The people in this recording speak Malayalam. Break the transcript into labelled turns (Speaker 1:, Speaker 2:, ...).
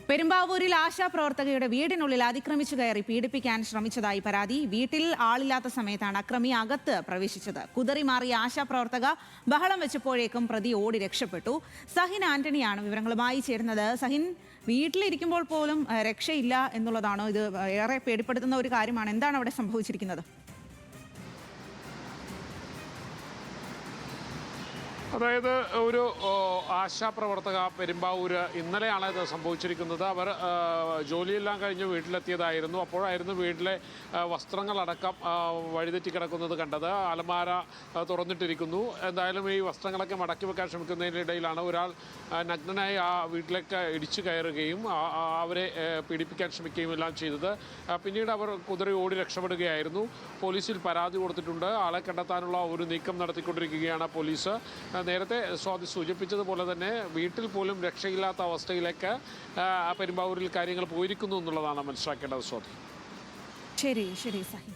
Speaker 1: പെരുമ്പാവൂരിൽ ആശാപ്രവർത്തകയുടെ വീടിനുള്ളിൽ അതിക്രമിച്ചു കയറി പീഡിപ്പിക്കാൻ ശ്രമിച്ചതായി പരാതി. വീട്ടിൽ ആളില്ലാത്ത സമയത്താണ് അക്രമി അകത്ത് പ്രവേശിച്ചത്. കുതറി മാറിയ ആശാപ്രവർത്തക ബഹളം വെച്ചപ്പോഴേക്കും പ്രതി ഓടി രക്ഷപ്പെട്ടു. സഹിൻ ആന്റണിയാണ് വിവരങ്ങളുമായി ചേരുന്നത്. സഹിൻ, വീട്ടിലിരിക്കുമ്പോൾ പോലും രക്ഷയില്ല എന്നുള്ളതാണോ? ഇത് ഏറെ പേടിപ്പെടുത്തുന്ന ഒരു കാര്യമാണ്. എന്താണ് അവിടെ സംഭവിച്ചിരിക്കുന്നത്?
Speaker 2: അതായത് ഒരു ആശാപ്രവർത്തക പെരുമ്പാവൂര് ഇന്നലെയാണ് ഇത് സംഭവിച്ചിരിക്കുന്നത്. അവർ ജോലിയെല്ലാം കഴിഞ്ഞ് വീട്ടിലെത്തിയതായിരുന്നു. അപ്പോഴായിരുന്നു വീട്ടിലെ വസ്ത്രങ്ങളടക്കം വഴിതെറ്റി കിടക്കുന്നത് കണ്ടത്. അലമാര തുറന്നിട്ടിരിക്കുന്നു. എന്തായാലും ഈ വസ്ത്രങ്ങളൊക്കെ മടക്കി വെക്കാൻ ശ്രമിക്കുന്നതിനിടയിലാണ് ഒരാൾ നഗ്നനായി ആ വീട്ടിലേക്ക് ഇടിച്ചു കയറുകയും അവരെ പീഡിപ്പിക്കാൻ ശ്രമിക്കുകയും എല്ലാം ചെയ്തത്. പിന്നീട് അവർ കുതിരി ഓടി രക്ഷപ്പെടുകയായിരുന്നു. പോലീസിൽ പരാതി കൊടുത്തിട്ടുണ്ട്. ആളെ കണ്ടെത്താനുള്ള ഒരു നീക്കം നടത്തിക്കൊണ്ടിരിക്കുകയാണ് പോലീസ്. നേരത്തെ സ്വാതി സൂചിപ്പിച്ചതുപോലെ തന്നെ വീട്ടിൽ പോലും രക്ഷയില്ലാത്ത അവസ്ഥയിലേക്ക് പെരുമ്പാവൂരിൽ കാര്യങ്ങൾ പോയിരിക്കുന്നു എന്നുള്ളതാണ് മനസ്സിലാക്കേണ്ടത്. സ്വാതി.
Speaker 1: ശരി ശരി സഹി.